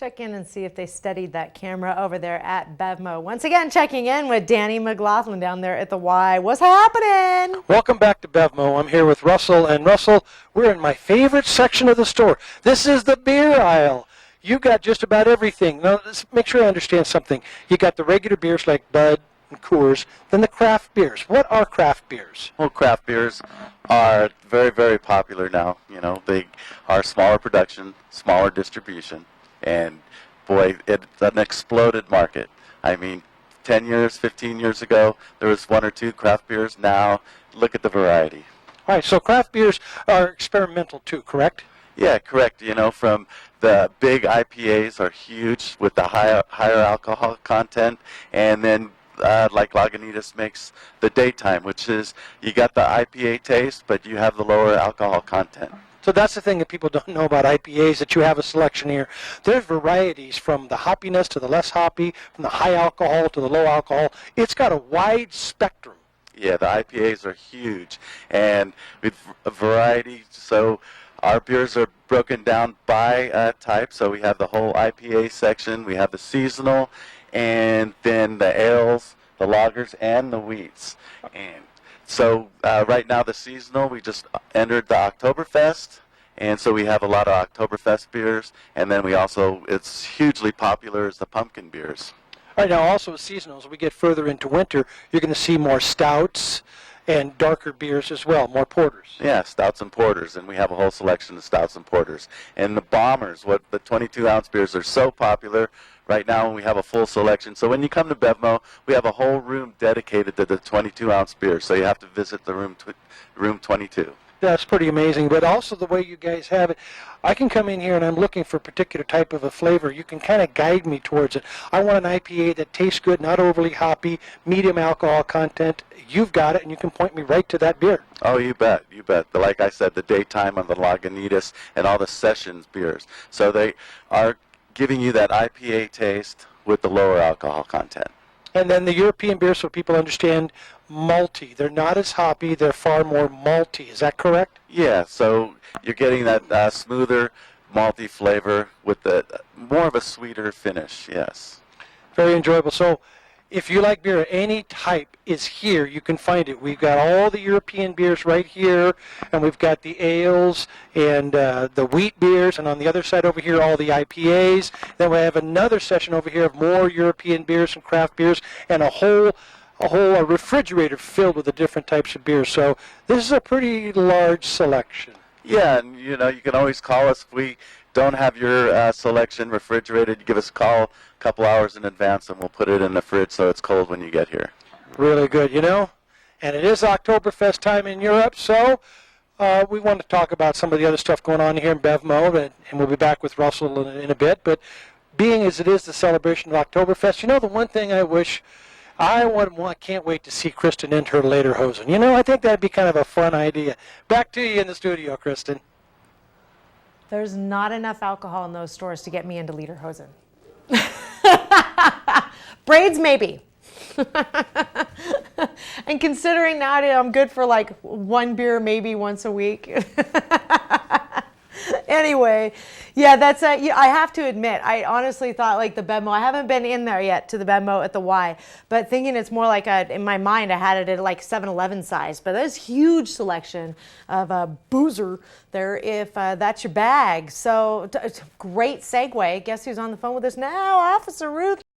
check in and see if they studied that camera over there at Bevmo. Once again, checking in with Danny McLaughlin down there at the Y. What's happening? Welcome back to Bevmo. I'm here with Russell. And Russell, we're in my favorite section of the store. This is the beer aisle. You got just about everything. Now, let's make sure I understand something. You got the regular beers like Bud and Coors, then the craft beers. What are craft beers? Well, craft beers are very, very popular now. You know, they are smaller production, smaller distribution, and boy, it's an exploded market. I mean, 10 years, 15 years ago, there was one or two craft beers. Now, look at the variety. All right, so craft beers are experimental too, correct? Yeah, correct. You know, from the big IPAs are huge with the higher alcohol content, and then like Lagunitas makes the daytime, which is you got the IPA taste, but you have the lower alcohol content. So that's the thing that people don't know about IPAs, that you have a selection here. There's varieties from the hoppiness to the less hoppy, from the high alcohol to the low alcohol. It's got a wide spectrum. Yeah, the IPAs are huge, and with a variety, so our beers are broken down by type. So we have the whole IPA section, we have the seasonal, and then the ales, the lagers, and the wheats. And so right now the seasonal, we just entered the Oktoberfest, and so we have a lot of Oktoberfest beers, and then we also, it's hugely popular as the pumpkin beers. All right, now also seasonal, as we get further into winter, you're going to see more stouts and darker beers as well, more porters. Yeah, stouts and porters, and we have a whole selection of stouts and porters. And the bombers, what the 22-ounce beers are so popular right now, and we have a full selection. So when you come to Bevmo, we have a whole room dedicated to the 22-ounce beers. So you have to visit the room 22. That's pretty amazing, but also the way you guys have it. I can come in here and I'm looking for a particular type of a flavor. You can kind of guide me towards it. I want an IPA that tastes good, not overly hoppy, medium alcohol content. You've got it, and you can point me right to that beer. Oh, you bet, you bet. Like I said, the daytime on the Lagunitas and all the sessions beers. So they are giving you that IPA taste with the lower alcohol content. And then the European beers, so people understand, malty. They're not as hoppy. They're far more malty. Is that correct? Yeah, so you're getting that smoother, malty flavor with the more of a sweeter finish, yes. Very enjoyable. So if you like beer, any type is here. You can find it. We've got all the European beers right here, and we've got the ales and the wheat beers, and on the other side over here, all the IPAs. Then we have another section over here of more European beers and craft beers, and a whole refrigerator filled with the different types of beers. So this is a pretty large selection. Yeah, and you know, you can always call us if we don't have your selection refrigerated. You give us a call a couple hours in advance, and we'll put it in the fridge so it's cold when you get here. Really good, you know. And it is Oktoberfest time in Europe, so we want to talk about some of the other stuff going on here in Bevmo, and we'll be back with Russell in a bit. But being as it is the celebration of Oktoberfest, you know, the one thing I wish I can't wait to see Kristen in her lederhosen. You know, I think that'd be kind of a fun idea. Back to you in the studio, Kristen. There's not enough alcohol in those stores to get me into lederhosen. Braids, maybe. And considering nowadays I'm good for like one beer maybe once a week. Anyway, yeah, that's I have to admit, I honestly thought like the Bevmo, I haven't been in there yet to the Bevmo at the Y, but thinking it's more like in my mind, I had it at like 7-Eleven size, but there's huge selection of boozer there if that's your bag. So great segue. Guess who's on the phone with us now? Officer Ruth.